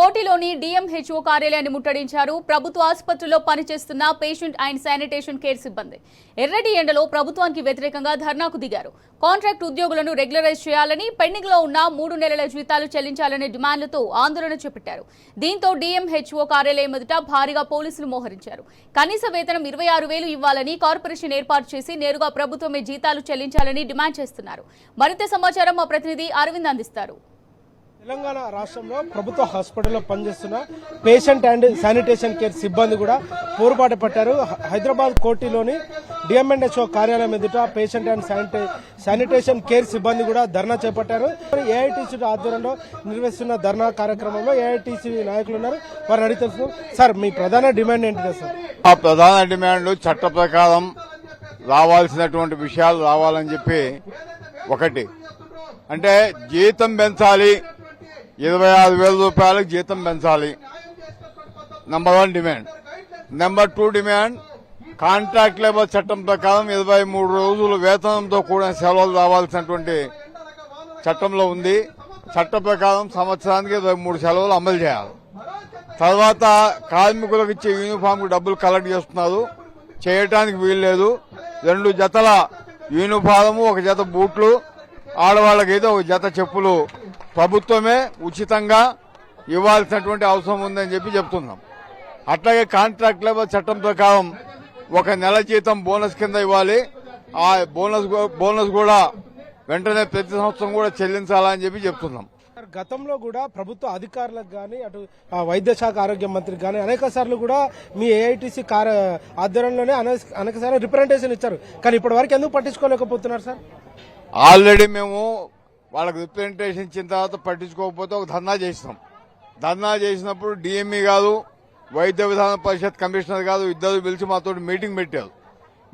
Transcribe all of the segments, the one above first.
కోటిలోని DMHO కార్యాలయాన్ని ముట్టడించారు. ప్రభుత్వ ఆసుపత్రిలో పనిచేస్తున్న పేషెంట్ అండ్ శానిటేషన్ కేర్ సిబ్బంది ఎర్రటి ఎండలో ప్రభుత్వానికి వ్యతిరేకంగా ధర్నాకు దిగారు. కాంట్రాక్ట్ ఉద్యోగులను రెగ్యులరైజ్ చేయాలని, పెండింగ్ లో ఉన్న 3 నెలల జీతాలు చెల్లించాలనే డిమాండ్లతో ఆందోళన చేపట్టారు. దీంతో డిఎంహెచ్ఓ కార్యాలయం ఎదుట భారీగా పోలీసులు మోహరించారు. కనీస వేతనం 26,000 ఇవ్వాలని, కార్పొరేషన్ ఏర్పాటు చేసి నేరుగా ప్రభుత్వమే జీతాలు చెల్లించాలని డిమాండ్ చేస్తున్నారు. మరింత సమాచారం మా ప్రతినిధి అరవింద్ అందిస్తారు. తెలంగాణ రాష్ట్రంలో ప్రభుత్వ హాస్పిటల్లో పనిచేస్తున్న పేషెంట్ అండ్ శానిటేషన్ కేర్ సిబ్బంది కూడా పోరుబాటు పట్టారు. హైదరాబాద్ కోటిలోని డిఎంహెచ్ఓ కార్యాలయం ఎదుట పేషెంట్ అండ్ శానిటేషన్ కేర్ సిబ్బంది కూడా ధర్నా చేపట్టారు. ఏఐటీసీ ఆధ్వర్యంలో నిర్వహిస్తున్న ధర్నా కార్యక్రమంలో ఏఐటీసీ నాయకులు ఉన్నారు. వారిని అడిగి తెలుసు. సార్, మీ ప్రధాన డిమాండ్ ఏంటిది సార్? ఆ ప్రధాన డిమాండ్ చట్ట ప్రకారం రావాల్సినటువంటి విషయాలు రావాలని చెప్పి ఒకటి, అంటే జీతం పెంచాలి, 26,000 రూపాయలకు జీతం పెంచాలి. Number 1 demand. Number 2 demand, contract labour చట్టం ప్రకారం 23 రోజులు వేతనంతో కూడిన సెలవులు రావాల్సినటువంటి చట్టంలో ఉంది. చట్ట ప్రకారం సంవత్సరానికి 23 సెలవులు అమలు చేయాలి. తర్వాత కార్మికులకు ఇచ్చే యూనిఫామ్ కు డబ్బులు కలెక్ట్ చేస్తున్నారు, చేయటానికి వీల్లేదు. 2 జతల యూనిఫాము, 1 జత బూట్లు, ఆడవాళ్ళకైతే 1 జత చెప్పులు ప్రభుత్వమే ఉచితంగా ఇవ్వాల్సినటువంటి అవసరం ఉందని చెప్పి చెప్తున్నాం. అట్లాగే కాంట్రాక్ట్ లేబర్ చట్టం ప్రకారం 1 నెల జీతం బోనస్ కింద ఇవ్వాలి. ఆ బోనస్ కూడా వెంటనే ప్రతి సంవత్సరం కూడా చెల్లించాలని చెప్పి చెప్తున్నాం. గతంలో కూడా ప్రభుత్వ అధికారులకు గానీ, అటు వైద్య శాఖ ఆరోగ్య మంత్రికి గానీ అనేక సార్లు కూడా మీ ఏఐటీసీ ఆధ్వర్యంలోనే అనేక సార్లు రిప్రజెంటేషన్ ఇచ్చారు. కానీ ఇప్పటి వరకు ఎందుకు పట్టించుకోలేకపోతున్నారు సార్? ఆల్రెడీ మేము వాళ్ళకి రిప్రజెంటేషన్ ఇచ్చిన తర్వాత పట్టించుకోకపోతే ఒక ధర్నా చేసినాం. ధర్నా చేసినప్పుడు డిఎంఈ కాదు, వైద్య విధాన పరిషత్ కమిషనర్ కాదు, ఇద్దరు పిలిచి మాతో మీటింగ్ పెట్టారు.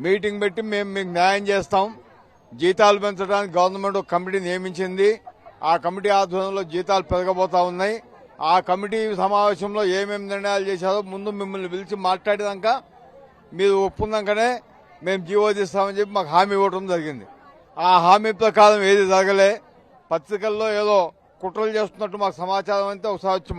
మీటింగ్ పెట్టి మేము మీకు న్యాయం చేస్తాం, జీతాలు పెంచడానికి గవర్నమెంట్ ఒక కమిటీ నియమించింది. ఆ కమిటీ ఆధ్వర్యంలో జీతాలు పెరగబోతా ఉన్నాయి. ఆ కమిటీ సమావేశంలో ఏమేమి నిర్ణయాలు చేశారో ముందు మిమ్మల్ని పిలిచి మాట్లాడినాక మీరు ఒప్పుకున్నాకనే మేము జీవో తీస్తామని చెప్పి మాకు హామీ ఇవ్వడం జరిగింది. ఆ హామీ ప్రకారం ఏది జరగలే. పత్రికల్లో ఏదో కుట్రలు చేస్తున్నట్టు మాకు సమాచారం అంతే ఒకసారి వచ్చి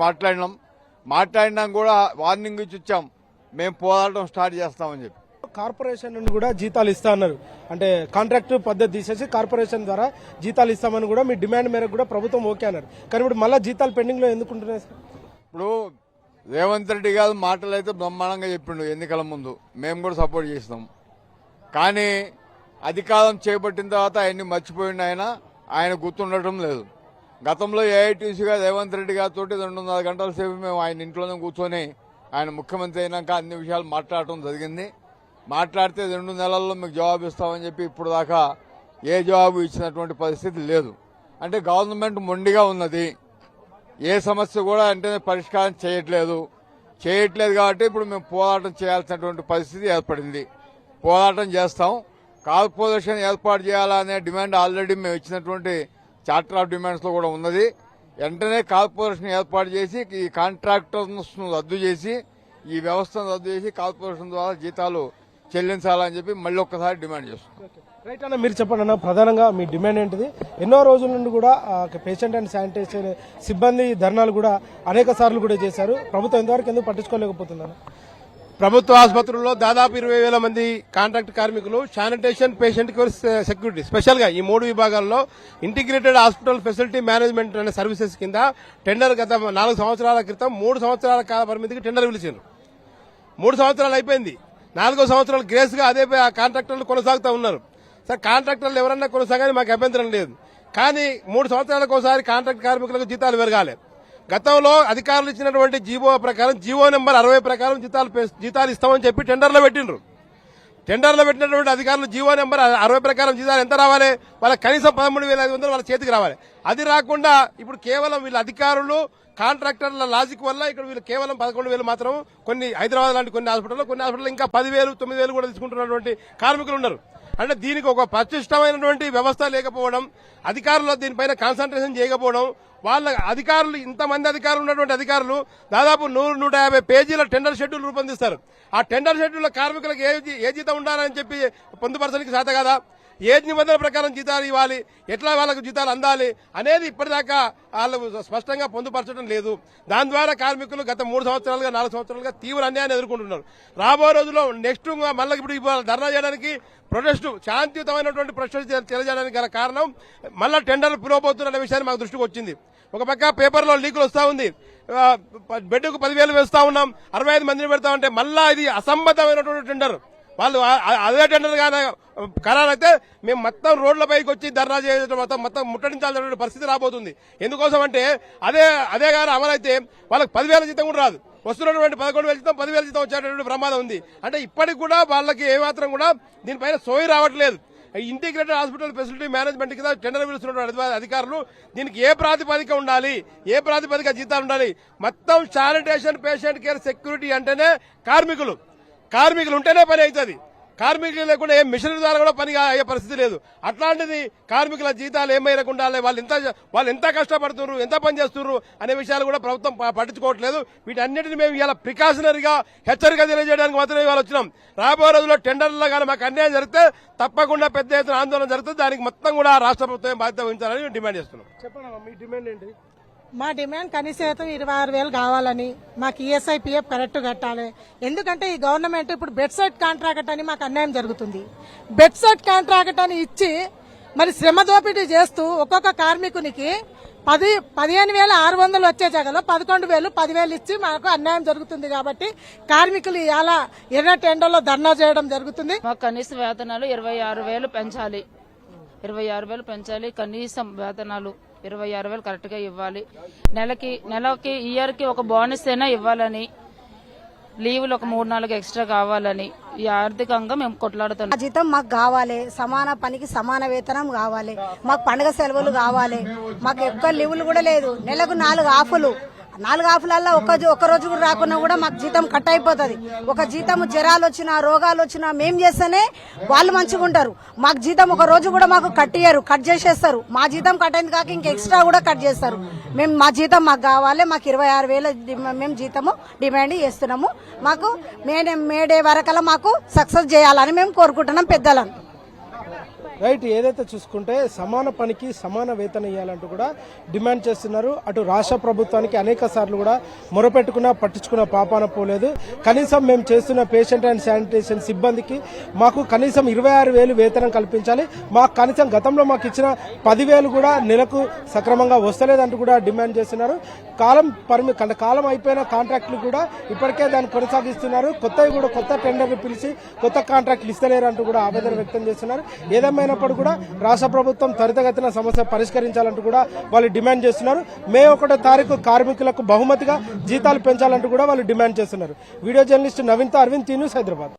మాట్లాడినాం కూడా వార్నింగ్ ఇచ్చి వచ్చాం, మేము పోరాటం స్టార్ట్ చేస్తామని చెప్పి. కార్పొరేషన్ నుండి కూడా జీతాలు ఇస్తా అన్నారు. అంటే కాంట్రాక్ట్ పద్ధతి తీసేసి కార్పొరేషన్ ద్వారా జీతాలు ఇస్తామని కూడా మీ డిమాండ్ మేరకు కూడా ప్రభుత్వం ఓకే అన్నారు. కానీ ఇప్పుడు మళ్ళీ జీతాలు పెండింగ్ లో ఎందుకు ఉంటున్నాయి సార్? ఇప్పుడు రేవంత్ రెడ్డి గారు మాటలు అయితే బ్రహ్మాండంగా చెప్పిండు ఎన్నికల ముందు, మేము కూడా సపోర్ట్ చేసినాం. కానీ అధికారం చేపట్టిన తర్వాత ఆయన్ని మర్చిపోయిండు. ఆయన గుర్తుండటం లేదు. గతంలో ఏఐటీసీగా రేవంత్ రెడ్డి గారితో 2.5 గంటల సేపు మేము ఆయన ఇంట్లోనే కూర్చొని ఆయన ముఖ్యమంత్రి అయినాక అన్ని విషయాలు మాట్లాడటం జరిగింది. మాట్లాడితే 2 నెలల్లో మీకు జవాబు ఇస్తామని చెప్పి ఇప్పుడు దాకా ఏ జవాబు ఇచ్చినటువంటి పరిస్థితి లేదు. అంటే గవర్నమెంట్ మొండిగా ఉన్నది, ఏ సమస్య కూడా అంటే పరిష్కారం చేయట్లేదు కాబట్టి ఇప్పుడు మేము పోరాటం చేయాల్సినటువంటి పరిస్థితి ఏర్పడింది. పోరాటం చేస్తాం. కార్పొరేషన్ ఏర్పాటు చేయాలనే డిమాండ్ ఆల్రెడీ మేము ఇచ్చినటువంటి చార్టర్ ఆఫ్ డిమాండ్స్ లో కూడా ఉన్నది. వెంటనే కార్పొరేషన్ ఏర్పాటు చేసి ఈ కాంట్రాక్టర్స్ రద్దు చేసి, ఈ వ్యవస్థను రద్దు చేసి కార్పొరేషన్ ద్వారా జీతాలు చెల్లించాలని చెప్పి మళ్ళీ ఒక్కసారి డిమాండ్ చేస్తున్నాం. రైట్ అన్న, మీరు చెప్పండి అన్న, ప్రధానంగా మీ డిమాండ్ ఏంటిది? ఎన్నో రోజుల నుండి కూడా పేషెంట్ అండ్ శానిటేషన్ సిబ్బంది ధర్నాలు కూడా అనేక సార్లు కూడా చేశారు. ప్రభుత్వం ఎంతవరకు ఎందుకు పట్టించుకోలేకపోతుందన్న? ప్రభుత్వ ఆసుపత్రుల్లో దాదాపు 20,000 మంది కాంట్రాక్ట్ కార్మికులు sanitation, patient care, security, special గా ఈ 3 విభాగాల్లో ఇంటిగ్రేటెడ్ హాస్పిటల్ ఫెసిలిటీ మేనేజ్మెంట్ అనే సర్వీసెస్ కింద టెండర్ గత 4 సంవత్సరాల క్రితం 3 సంవత్సరాల కాల పరిమితికి టెండర్ పిలిచారు. 3 సంవత్సరాలు అయిపోయింది. 4వ సంవత్సరాలు గ్రేస్ గా అదే కాంట్రాక్టర్లు కొనసాగుతూ ఉన్నారు. సార్, కాంట్రాక్టర్లు ఎవరన్నా కొనసాగానే మాకు అభ్యంతరం లేదు. కానీ 3 సంవత్సరాలకు ఒకసారి కాంట్రాక్ట్ కార్మికులకు జీతాలు పెరగాలి. గతంలో అధికారులు ఇచ్చినటువంటి జీవో ప్రకారం, జీవో నెంబర్ 60 ప్రకారం జీతాలు ఇస్తామని చెప్పి టెండర్లో పెట్టిండ్రు. టెండర్లో పెట్టినటువంటి అధికారులు జీవో నెంబర్ 60 ప్రకారం జీతాలు ఎంత రావాలి? వాళ్ళకి కనీసం 13,500 వాళ్ళ చేతికి రావాలి. అది రాకుండా ఇప్పుడు కేవలం వీళ్ళ అధికారులు కాంట్రాక్టర్ల లాజిక్ వల్ల ఇక్కడ వీళ్ళు కేవలం 11,000 మాత్రం, కొన్ని హైదరాబాద్ లాంటి కొన్ని హాస్పిటల్లో ఇంకా 10,000, 9,000 కూడా తీసుకుంటున్నటువంటి కార్మికులు ఉన్నారు. అంటే దీనికి ఒక ప్రతిష్టమైనటువంటి వ్యవస్థ లేకపోవడం, అధికారులు దీనిపైన కాన్సన్ట్రేషన్ చేయకపోవడం, వాళ్ళ అధికారులు, ఇంతమంది అధికారులు ఉన్నటువంటి అధికారులు దాదాపు 100-150 పేజీల టెండర్ షెడ్యూల్ రూపొందిస్తారు. ఆ టెండర్ షెడ్యూల్ కార్మికులకు ఏ జీతం ఉండాలని చెప్పి పొందుపరచడానికి సాధ్య కదా. ఏ నిబంధనల ప్రకారం జీతాలు ఇవ్వాలి, ఎట్లా వాళ్ళకు జీతాలు అందాలి అనేది ఇప్పటిదాకా వాళ్ళు స్పష్టంగా పొందుపరచడం లేదు. దాని ద్వారా కార్మికులు గత 3 సంవత్సరాలుగా 4 సంవత్సరాలుగా తీవ్ర అన్యాయాన్ని ఎదుర్కొంటున్నారు. రాబోయే రోజుల్లో నెక్స్ట్ మళ్ళీ ఇప్పుడు ధర్నా చేయడానికి ప్రొటెస్ట్ శాంతియుతమైనటువంటి ప్రొటెస్ట్ తెలియజేయడానికి గల కారణం మళ్ళా టెండర్లు పిలువబోతున్న విషయాన్ని మాకు దృష్టికి వచ్చింది. ఒక పక్క పేపర్లో లీకులు వస్తా ఉంది, బెడ్కు 10,000 వేస్తా ఉన్నాం, 65 మందిని పెడతా ఉంటే మళ్ళా ఇది అసంబద్ధమైనటువంటి టెండర్. వాళ్ళు అదే టెండర్ కానీ ఖరారైతే మేము మొత్తం రోడ్లపైకి వచ్చి ధర్నా చేయడం మొత్తం ముట్టడించాల్సిన పరిస్థితి రాబోతుంది. ఎందుకోసం అంటే అదే కానీ అమలైతే వాళ్ళకి 10,000 జీతం కూడా రాదు. వస్తున్నటువంటి 11,000 జీతం 10,000 జీతం వచ్చేటువంటి ప్రమాదం ఉంది. అంటే ఇప్పటికి కూడా వాళ్ళకి ఏమాత్రం కూడా దీనిపైన సోయి రావట్లేదు. ఇంటిగ్రేటెడ్ హాస్పిటల్ ఫెసిలిటీ మేనేజ్మెంట్ కింద టెండర్ పిలుస్తున్న అధికారులు దీనికి ఏ ప్రాతిపదిక ఉండాలి, ఏ ప్రాతిపదిక జీతాలు ఉండాలి. మొత్తం శానిటేషన్ పేషెంట్ కేర్ సెక్యూరిటీ అంటేనే కార్మికులు ఉంటేనే పని అవుతుంది. కార్మికులు లేకుండా ఏ మిషనరీ ద్వారా కూడా పని అయ్యే పరిస్థితి లేదు. అట్లాంటిది కార్మికుల జీతాలు ఏమైనా ఉండాలి, వాళ్ళు ఎంత కష్టపడుతున్నారు, ఎంత పని చేస్తున్నారు అనే విషయాలు కూడా ప్రభుత్వం పట్టించుకోవట్లేదు. వీటన్నిటిని మేము ఇలా ప్రికాషనరీగా హెచ్చరిక తెలియజేయడానికి మాత్రమే ఇవాళ వచ్చినాం. రాబోయే రోజుల్లో టెండర్లలో కానీ మాకు అన్యాయం జరిగితే తప్పకుండా పెద్ద ఎత్తున ఆందోళన జరుగుతుంది. దానికి మొత్తం కూడా రాష్ట్ర ప్రభుత్వం బాధ్యత వహించాలని డిమాండ్ చేస్తున్నాం. చెప్పండి మీ డిమాండ్ ఏంటి? మా డిమాండ్ కనీసం 26,000 కావాలని, మాకు ఈఎస్ఐ పిఎఫ్ కరెక్ట్ కట్టాలి. ఎందుకంటే ఈ గవర్నమెంట్ ఇప్పుడు బెడ్ సైట్ కాంట్రాక్ట్ అని మాకు అన్యాయం జరుగుతుంది. బెడ్ సైట్ కాంట్రాక్ట్ అని ఇచ్చి మరి శ్రమ దోపిడీ చేస్తూ ఒక్కొక్క కార్మికునికి 15,600 వచ్చే జగలో 11,000, 10,000 ఇచ్చి మాకు అన్యాయం జరుగుతుంది. కాబట్టి కార్మికులు ఇలా ఎర్ర టెండర్లో ధర్నా చేయడం జరుగుతుంది. మాకు కనీస వేతనాలు 26,000 పెంచాలి. 26,000 పెంచాలి. కనీసం వేతనాలు 26,000 కరెక్ట్ గా ఇవ్వాలి. నెలకి ఇయర్ కి ఒక బోనస్ అయినా ఇవ్వాలని, లీవులు ఒక 3-4 ఎక్స్ట్రా కావాలని ఈ ఆర్థికంగా మేము కొట్లాడుతున్నాం. జీతం మాకు కావాలి, సమాన పనికి సమాన వేతనం కావాలి, మాకు పండుగ సెలవులు కావాలి. మాకు ఎక్కువ లీవులు కూడా లేదు. నెలకు 4 ఆఫులు, 4 ఆఫులల్లో ఒక రోజు కూడా రాకున్నా కూడా మాకు జీతం కట్ అయిపోతుంది. ఒక జీతం జ్వరాలు వచ్చినా రోగాలు వచ్చినా మేం చేస్తేనే వాళ్ళు మంచిగా ఉంటారు. మాకు జీతం ఒక రోజు కూడా మాకు కట్ చేసేస్తారు. మా జీతం కట్ అయింది కాక ఇంక ఎక్స్ట్రా కూడా కట్ చేస్తారు. మా జీతం మాకు కావాలి. మాకు 26,000 మేము జీతము డిమాండ్ చేస్తున్నాము. మాకు మేడే వరకల్లా మాకు సక్సెస్ చేయాలని మేము కోరుకుంటున్నాం పెద్దలను. రైట్, ఏదైతే చూసుకుంటే సమాన పనికి సమాన వేతనం ఇవ్వాలంటూ కూడా డిమాండ్ చేస్తున్నారు. అటు రాష్ట్ర ప్రభుత్వానికి అనేక సార్లు కూడా మొరపెట్టుకున్నా పట్టించుకున్న పాపాన పోలేదు. కనీసం మేము చేస్తున్న పేషెంట్ అండ్ శానిటేషన్ సిబ్బందికి మాకు కనీసం 26,000 వేతనం కల్పించాలి. మాకు కనీసం గతంలో మాకు ఇచ్చిన 10,000 కూడా నెలకు సక్రమంగా వస్తలేదంటూ కూడా డిమాండ్ చేస్తున్నారు. కాలం అయిపోయిన కాంట్రాక్టులు కూడా ఇప్పటికే దాన్ని కొనసాగిస్తున్నారు. కొత్త టెండర్లు పిలిచి కొత్త కాంట్రాక్టులు ఇస్తలేరంటూ కూడా ఆవేదన వ్యక్తం చేస్తున్నారు. ఏదేమైనా కూడా రాష్ట్ర ప్రభుత్వం త్వరితగతిన సమస్య పరిష్కరించాలంటూ కూడా వాళ్ళు డిమాండ్ చేస్తున్నారు. మే 1వ తారీఖు కార్మికులకు బహుమతిగా జీతాలు పెంచాలంటూ కూడా వాళ్ళు డిమాండ్ చేస్తున్నారు. వీడియో జర్నలిస్ట్ నవీన్తో అరవింద్, టీ న్యూస్, హైదరాబాద్.